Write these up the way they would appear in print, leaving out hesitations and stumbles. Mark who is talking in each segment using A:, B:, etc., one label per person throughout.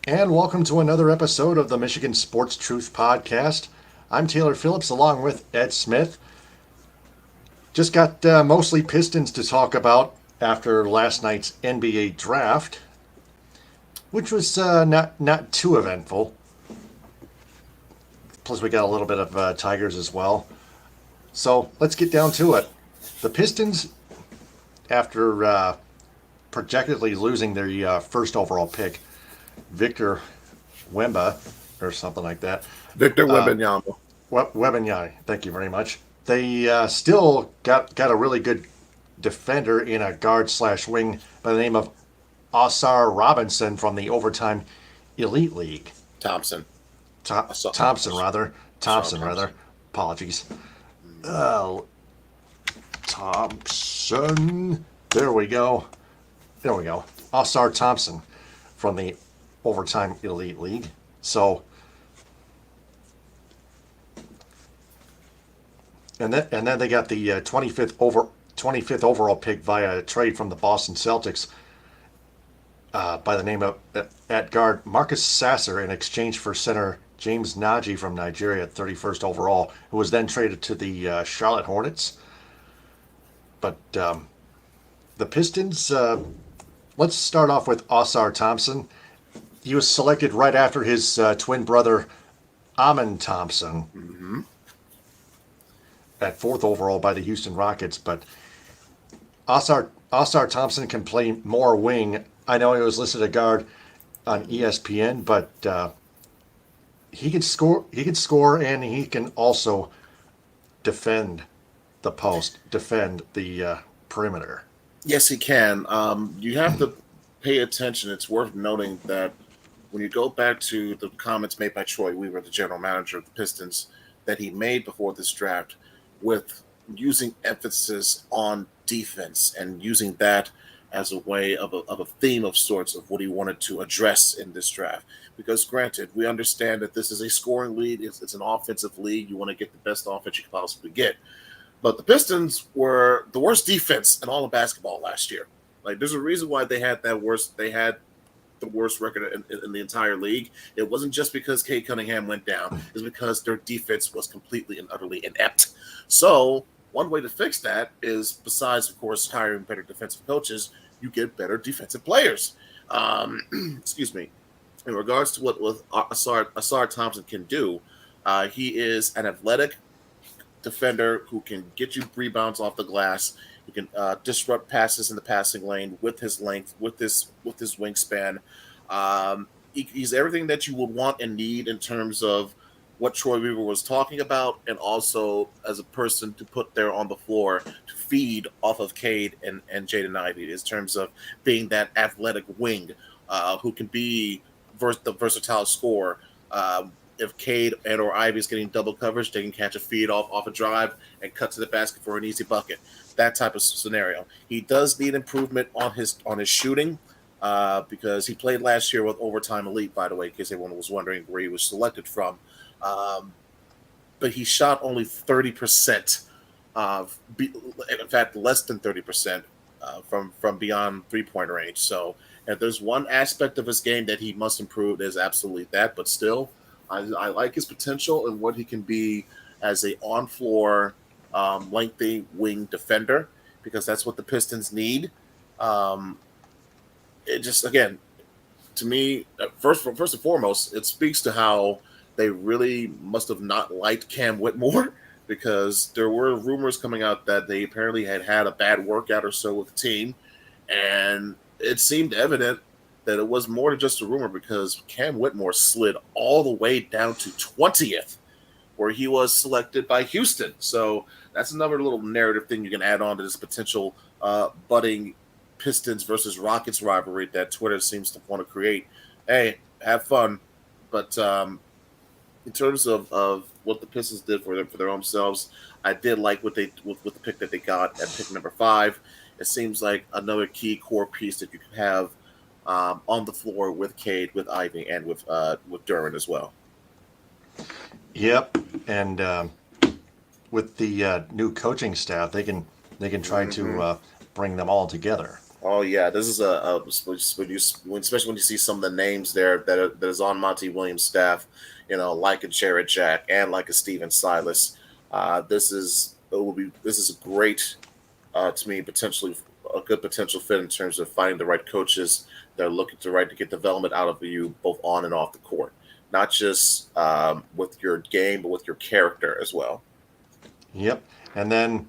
A: And welcome to another episode of the Michigan Sports Truth Podcast. I'm Taylor Phillips along with Ed Smith. Just got mostly Pistons to talk about after last night's NBA draft, which was not too eventful. Plus, we got a little bit of Tigers as well. So let's get down to it. The Pistons, after projectedly losing their first overall pick, Victor Wemba, or something like that.
B: Victor Wembanyama.
A: Webanyai, thank you very much. They still got a really good defender in a guard slash wing by the name of Ausar Robinson from the Overtime Elite League.
B: Thompson.
A: Thompson, rather.
B: Ausar
A: Thompson,
B: Thompson.
A: rather. Apologies. Uh, Thompson. There we go. There we go. Ausar Thompson from the Overtime Elite League. So, and then they got the 25th overall pick via a trade from the Boston Celtics by the name of at guard Marcus Sasser in exchange for center James Nnaji from Nigeria at 31st overall, who was then traded to the Charlotte Hornets. But the Pistons. Let's start off with Ausar Thompson. He was selected right after his twin brother Amen Thompson at 4th overall by the Houston Rockets. But Ausar Thompson can play more wing. I know he was listed a guard on ESPN, but he can score. He can score, and he can also defend the post, defend the perimeter.
B: Yes, he can. You have to pay attention. It's worth noting that when you go back to the comments made by Troy Weaver, the general manager of the Pistons, that he made before this draft with using emphasis on defense and using that as a way of a theme of sorts of what he wanted to address in this draft. Because granted, we understand that this is a scoring league. It's an offensive league. You want to get the best offense you can possibly get. But the Pistons were the worst defense in all of basketball last year. Like, there's a reason why they had that worst. They had the worst record in the entire league. It wasn't just because Cade Cunningham went down. It's because their defense was completely and utterly inept. So one way to fix that is, besides, of course, hiring better defensive coaches, you get better defensive players. Excuse me. In regards to what Ausar Thompson can do, he is an athletic defender who can get you rebounds off the glass. Who can disrupt passes in the passing lane with his length, with his wingspan. He's everything that you would want and need in terms of what Troy Weaver was talking about, and also as a person to put there on the floor to feed off of Cade and Jaden Ivey in terms of being that athletic wing who can be the versatile scorer. If Cade and or Ivy is getting double coverage, they can catch a feed off a drive and cut to the basket for an easy bucket. That type of scenario. He does need improvement on his shooting because he played last year with Overtime Elite, by the way, in case everyone was wondering where he was selected from. But he shot only 30%. In fact, less than 30% from beyond 3-point range. So if there's one aspect of his game that he must improve, is absolutely that. But still, I like his potential and what he can be as a on-floor, lengthy wing defender, because that's what the Pistons need. It just, again, to me, first and foremost, it speaks to how they really must have not liked Cam Whitmore, because there were rumors coming out that they apparently had a bad workout or so with the team, and it seemed evident that it was more than just a rumor, because Cam Whitmore slid all the way down to 20th, where he was selected by Houston. So that's another little narrative thing you can add on to this potential budding Pistons versus Rockets rivalry that Twitter seems to want to create. Hey, have fun. But in terms of what the Pistons did for their own selves, I did like what they with the pick that they got at pick number 5. It seems like another key core piece that you can have on the floor with Cade, with Ivy, and with Duran as well.
A: Yep, and with the new coaching staff, they can try to bring them all together.
B: Oh yeah, this is especially when you see some of the names there that is on Monty Williams' staff, like a Jared Jack and like a Steven Silas. This is a great to me potentially a good potential fit in terms of finding the right coaches that are looking to get development out of you both on and off the court, not just with your game but with your character as well.
A: Yep. And then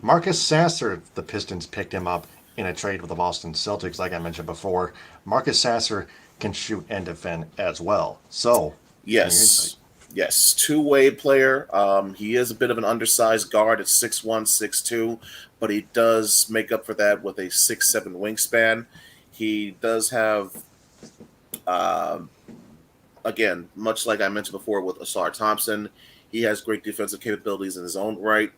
A: Marcus Sasser, the Pistons picked him up in a trade with the Boston Celtics, like I mentioned before. Marcus Sasser can shoot and defend as well. So, give me your insight.
B: Yes. Yes. Two-way player. He is a bit of an undersized guard at 6'1", 6'2", but he does make up for that with a 6'7" wingspan. He does have um, again, much like I mentioned before with Ausar Thompson, he has great defensive capabilities in his own right.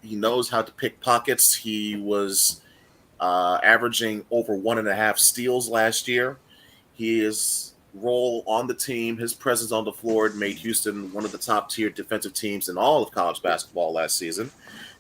B: He knows how to pick pockets. He was averaging over 1.5 steals last year. His role on the team, his presence on the floor made Houston one of the top tier defensive teams in all of college basketball last season.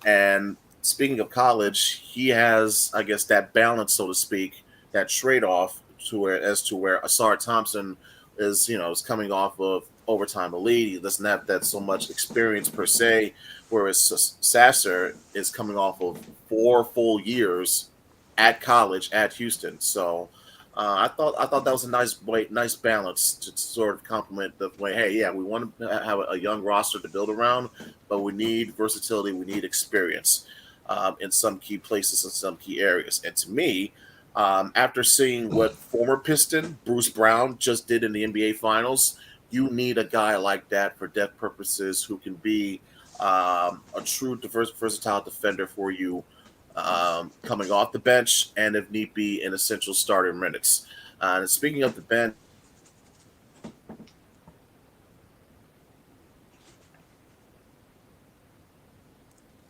B: And speaking of college, he has, I guess, that balance, so to speak, that trade off to where Asar Thompson is coming off of overtime elite. He doesn't have that so much experience per se, whereas Sasser is coming off of 4 full years at college at Houston. So I thought that was a nice balance to sort of complement the way. Hey, yeah, we want to have a young roster to build around, but we need versatility. We need experience in some key places in some key areas. And to me, after seeing what former Piston Bruce Brown just did in the NBA Finals, you need a guy like that for depth purposes who can be a true versatile defender for you coming off the bench and if need be in essential starter minutes. And speaking of the bench,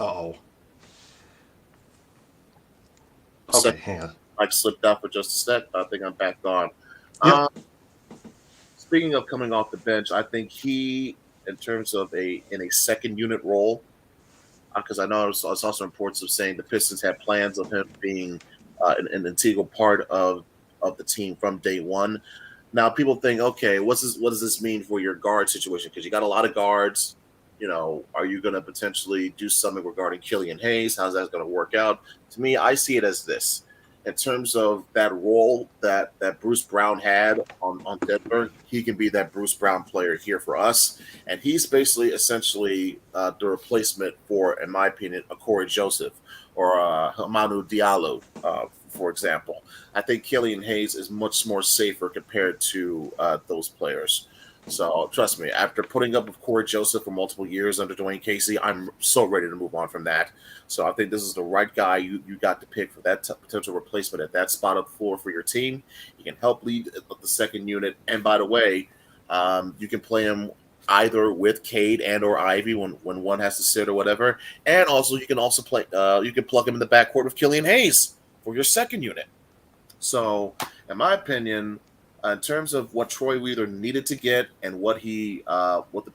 A: Uh-oh. Okay, hang on.
B: I slipped out for just a sec. I think I'm back on.
A: Yep.
B: Um, Speaking of coming off the bench, I think he, in terms of a second unit role, because I know I saw some reports of saying the Pistons had plans of him being an integral part of the team from day one. Now people think, okay, what does this mean for your guard situation? Because you got a lot of guards. Are you going to potentially do something regarding Killian Hayes? How's that going to work out? To me, I see it as this. In terms of that role that Bruce Brown had on Denver, he can be that Bruce Brown player here for us. And he's basically essentially the replacement for, in my opinion, a Corey Joseph or Hamanu Diallo, for example. I think Killian Hayes is much more safer compared to those players. So trust me, after putting up with Corey Joseph for multiple years under Dwayne Casey, I'm so ready to move on from that. So I think this is the right guy you got to pick for that potential replacement at that spot of the floor for your team. He can help lead the second unit. And by the way, you can play him either with Cade and or Ivy when one has to sit or whatever. And also you can play you can plug him in the backcourt with Killian Hayes for your second unit. So in my opinion, in terms of what Troy Wheeler needed to get and what the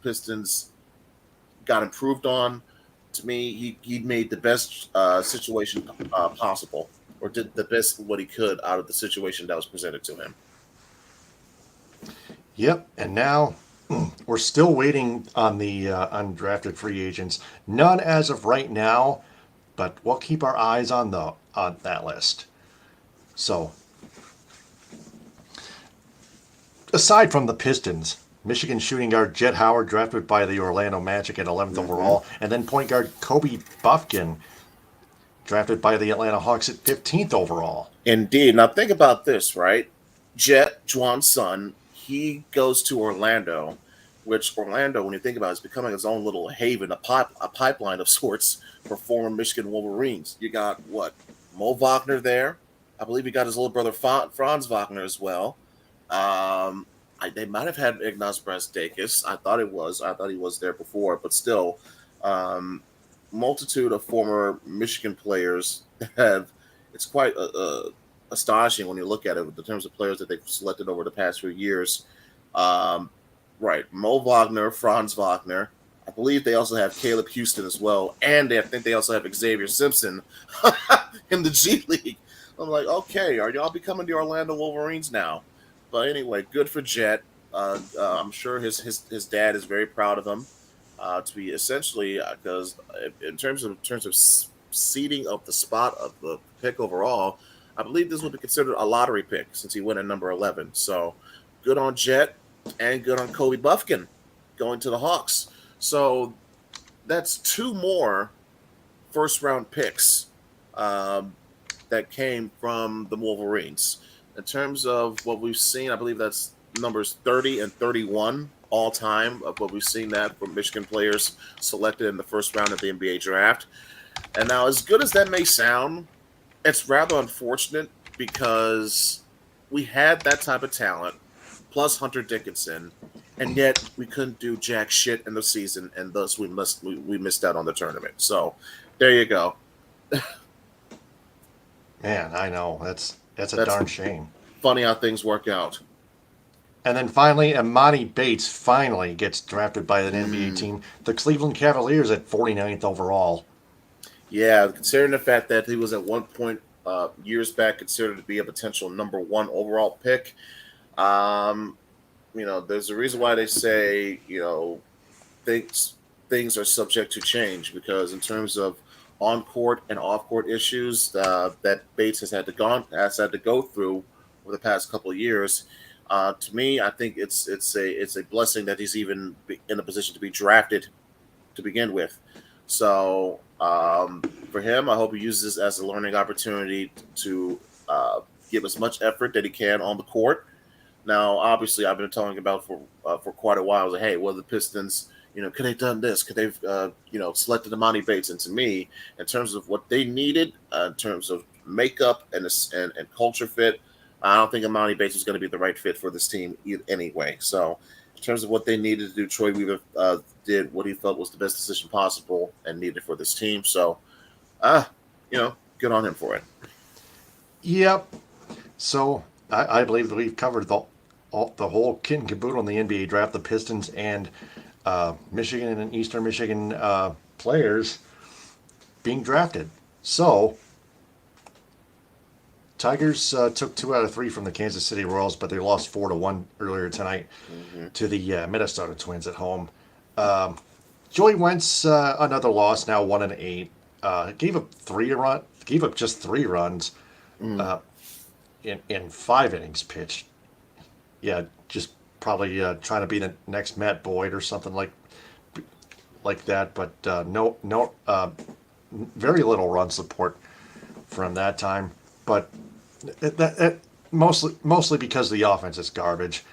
B: Pistons got improved on, to me, he made the best situation possible, or did the best what he could out of the situation that was presented to him.
A: Yep. And now we're still waiting on the undrafted free agents. None as of right now, but we'll keep our eyes on that list. So, aside from the Pistons, Michigan shooting guard Jet Howard drafted by the Orlando Magic at 11th overall, and then point guard Kobe Buffkin drafted by the Atlanta Hawks at 15th overall.
B: Indeed. Now think about this, right? Jet, Juwan's son, he goes to Orlando, which Orlando, when you think about it, is becoming its own little haven, a pipeline of sorts for former Michigan Wolverines. You got what? Mo Wagner there. I believe he got his little brother Franz Wagner as well. They might have had Ignaz Brazdeikis. I thought he was there before, but still, multitude of former Michigan players have. It's quite astonishing when you look at it in terms of players that they've selected over the past few years. Right, Mo Wagner, Franz Wagner. I believe they also have Caleb Houston as well, and I think they also have Xavier Simpson in the G League. I'm like, okay, are y'all becoming the Orlando Wolverines now? But anyway, good for Jet. I'm sure his dad is very proud of him to be essentially because in terms of seeding of the spot of the pick overall, I believe this would be considered a lottery pick since he went at number 11. So good on Jet and good on Kobe Buffkin going to the Hawks. So that's two more first round picks that came from the Wolverines. In terms of what we've seen, I believe that's numbers 30 and 31 all time of what we've seen that from Michigan players selected in the first round of the NBA draft. And now, as good as that may sound, it's rather unfortunate because we had that type of talent, plus Hunter Dickinson, and yet we couldn't do jack shit in the season, and thus we missed out on the tournament. So there you go.
A: Man, I know that's a
B: That's
A: darn shame.
B: funny how things work out.
A: And then finally, Emoni Bates finally gets drafted by an NBA team, the Cleveland Cavaliers, at 49th overall.
B: Yeah, considering the fact that he was at one point years back considered to be a potential number one overall pick. There's a reason why they say, things are subject to change because in terms of on-court and off-court issues that Bates has had to go through over the past couple of years, to me, I think it's a blessing that he's even in a position to be drafted to begin with. So for him, I hope he uses this as a learning opportunity to give as much effort that he can on the court. Now, obviously, I've been talking about for quite a while. I was like, hey, well, the Pistons, could they have done this? Could they've, selected Emoni Bates? And to me, in terms of what they needed, in terms of makeup and culture fit, I don't think Emoni Bates was going to be the right fit for this team anyway. So, in terms of what they needed to do, Troy Weaver did what he felt was the best decision possible and needed for this team. So, good on him for it.
A: Yep. So I believe that we've covered the whole kit and caboodle in the NBA draft. The Pistons and Michigan and Eastern Michigan players being drafted. So Tigers took 2 out of 3 from the Kansas City Royals, but they lost 4-1 earlier tonight to the Minnesota Twins at home. Joey Wentz, another loss, now 1-8. Gave up just 3 runs in 5 innings pitched. Yeah, just probably trying to be the next Matt Boyd or something like that. But very little run support from that time. But that mostly because the offense is garbage.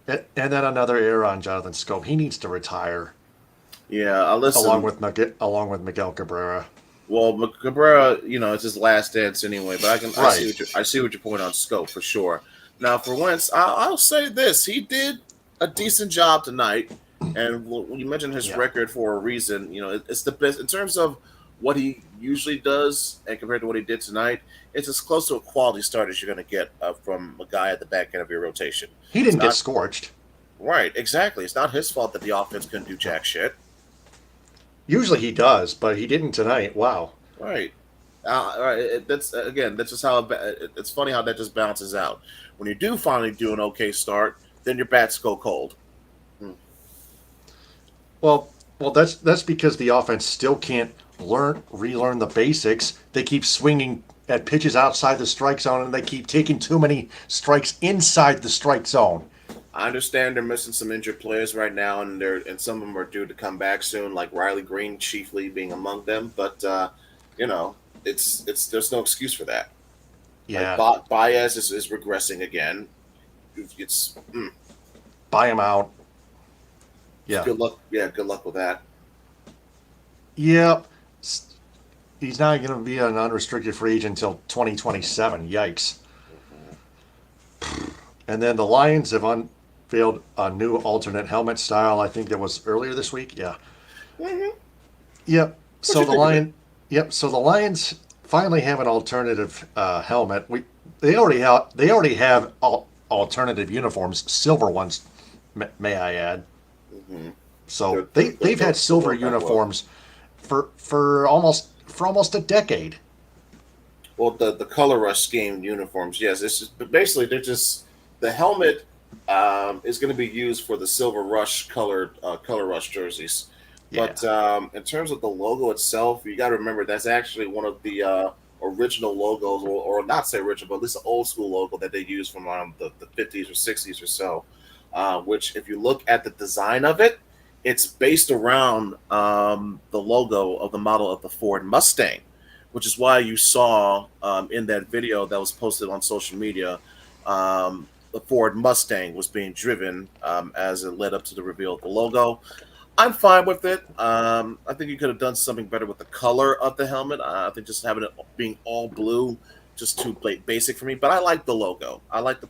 A: And then another error on Jonathan Scope. He needs to retire.
B: Yeah, I'll listen.
A: Along with Miguel Cabrera.
B: Well, Cabrera, it's his last dance anyway. But
A: Right.
B: I see what your point on Scope for sure. Now for Wentz, I'll say this: he did a decent job tonight, and when you mentioned his record for a reason. It's the best in terms of what he usually does, and compared to what he did tonight, it's as close to a quality start as you're going to get from a guy at the back end of your rotation.
A: He didn't get scorched.
B: Right, exactly. It's not his fault that the offense couldn't do jack shit.
A: Usually he does, but he didn't tonight. Wow.
B: Right. That's just how it's funny how that just bounces out. When you do finally do an okay start, then your bats go cold.
A: Well, that's because the offense still can't relearn the basics. They keep swinging at pitches outside the strike zone, and they keep taking too many strikes inside the strike zone.
B: I understand they're missing some injured players right now, and some of them are due to come back soon, like Riley Green chiefly being among them. But it's there's no excuse for that.
A: Yeah,
B: like Baez is regressing again. It's
A: buy him out. Yeah,
B: good luck. Yeah, good luck with that.
A: Yep. He's not going to be an unrestricted free agent until 2027. Yikes. And then the Lions have unveiled a new alternate helmet style. I think that was earlier this week. Yeah.
B: Mm-hmm.
A: Yep. So the Lions finally have an alternative helmet. They already have alternative uniforms, silver ones, may I add.
B: Mm-hmm.
A: So they've had silver uniforms for almost a decade.
B: Well, the color rush scheme uniforms, yes, it's just but basically they're just the helmet is going to be used for the silver rush colored color rush jerseys.
A: Yeah.
B: But in terms of the logo itself, you got to remember that's actually one of the original logos, or not say original, but at least the old school logo that they used from the 50s or 60s or so. Which, if you look at the design of it, it's based around the logo of the model of the Ford Mustang, which is why you saw in that video that was posted on social media, the Ford Mustang was being driven as it led up to the reveal of the logo. I'm fine with it. I think you could have done something better with the color of the helmet. I think just having it being all blue just too basic for me. But I like the logo. I like the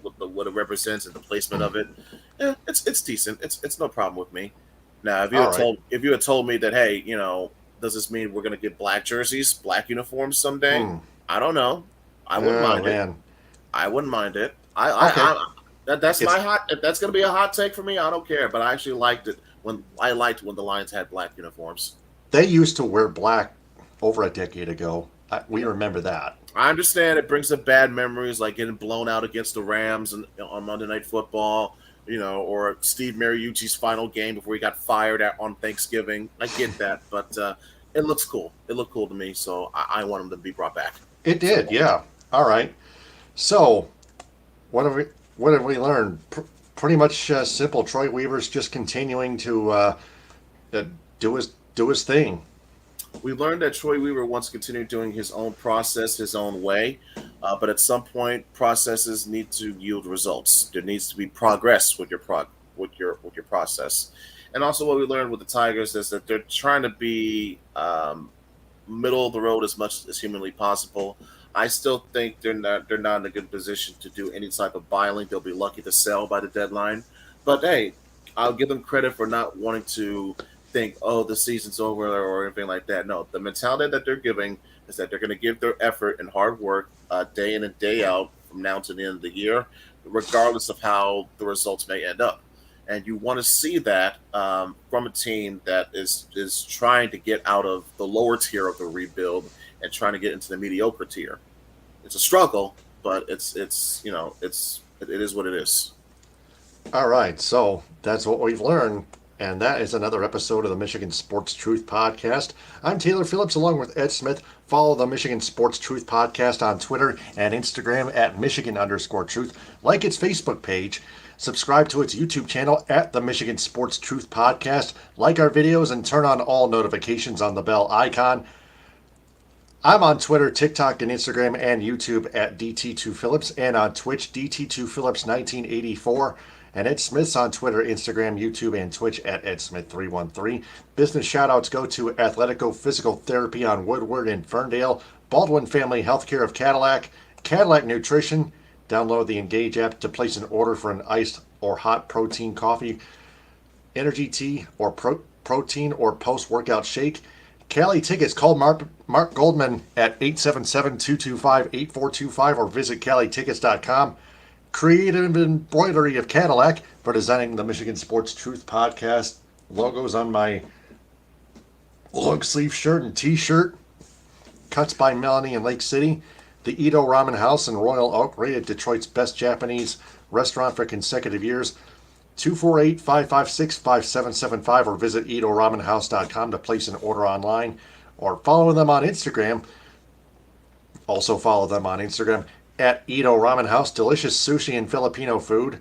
B: what it represents and the placement of it. Yeah, it's decent. It's no problem with me. Now,
A: All right.
B: if you had told me that, hey, does this mean we're going to get black jerseys, black uniforms someday?
A: Hmm.
B: I don't know. I wouldn't
A: Oh
B: mind it.
A: man.
B: I wouldn't mind it.
A: Okay.
B: That's
A: It's
B: my hot. If that's going to be a hot take for me, I don't care. But I actually liked it when the Lions had black uniforms.
A: They used to wear black over a decade ago. We remember that.
B: I understand it brings up bad memories, like getting blown out against the Rams on Monday Night Football, or Steve Mariucci's final game before he got fired on Thanksgiving. I get that, but it looks cool. It looked cool to me, so I want him to be brought back.
A: It did,
B: So
A: yeah. All right. So, what have we learned? Pretty much simple. Troy Weaver's just continuing to uh, do his thing.
B: we learned that Troy Weaver wants to continue doing his own process, his own way, but at some point, processes need to yield results. There needs to be progress with your process. And also, what we learned with the Tigers is that they're trying to be middle of the road as much as humanly possible. I still think they're not in a good position to do any type of buying. They'll be lucky to sell by the deadline. But hey, I'll give them credit for not wanting to think, oh, the season's over or anything like that. No, the mentality that they're giving is that they're going to give their effort and hard work day in and day out from now to the end of the year, regardless of how the results may end up. And you want to see that from a team that is trying to get out of the lower tier of the rebuild and trying to get into the mediocre tier. It's a struggle, but it is what it is.
A: All right. So that's what we've learned. And that is another episode of the Michigan Sports Truth Podcast. I'm Taylor Phillips along with Ed Smith. Follow the Michigan Sports Truth Podcast on Twitter and Instagram at Michigan_truth. Like its Facebook page. Subscribe to its YouTube channel at the Michigan Sports Truth Podcast. Like our videos and turn on all notifications on the bell icon. I'm on Twitter, TikTok, and Instagram and YouTube at DT2Phillips and on Twitch, DT2Phillips1984. And Ed Smith's on Twitter, Instagram, YouTube, and Twitch at EdSmith313. Business shoutouts go to Athletico Physical Therapy on Woodward in Ferndale, Baldwin Family Healthcare of Cadillac, Cadillac Nutrition. Download the Engage app to place an order for an iced or hot protein coffee, energy tea, or protein or post-workout shake. Cali Tickets. Call Mark Goldman at 877-225-8425 or visit CaliTickets.com. Creative Embroidery of Cadillac for designing the Michigan Sports Truth Podcast logos on my long sleeve shirt and t-shirt. Cuts by Melanie in Lake City. The Edo Ramen House in Royal Oak, rated Detroit's best Japanese restaurant for consecutive years. 248-556-5775 or visit EdoRamenHouse.com to place an order online or follow them on Instagram. Also follow them on Instagram at Edo Ramen House. Delicious sushi and Filipino food.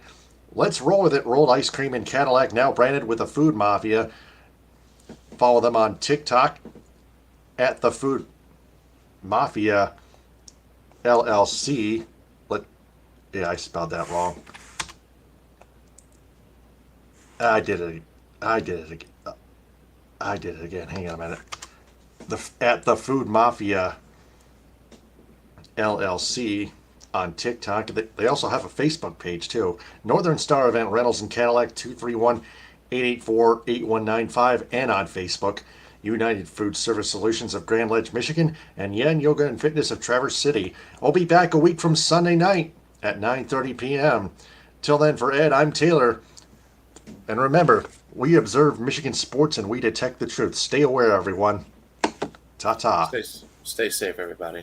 A: Let's roll with it. Rolled ice cream in Cadillac, now branded with the Food Mafia. Follow them on TikTok at the Food Mafia LLC. Yeah, I spelled that wrong. I did it again. Hang on a minute. At the Food Mafia LLC on TikTok. They also have a Facebook page too. Northern Star Event Rentals in Cadillac, 231-884-8195, and on Facebook. United Food Service Solutions of Grand Ledge, Michigan, and Yen Yoga and Fitness of Traverse City. I'll be back a week from Sunday night at 9:30 p.m. Till then, for Ed, I'm Taylor. And remember, we observe Michigan sports and we detect the truth. Stay aware, everyone. Ta-ta.
B: Stay safe, everybody.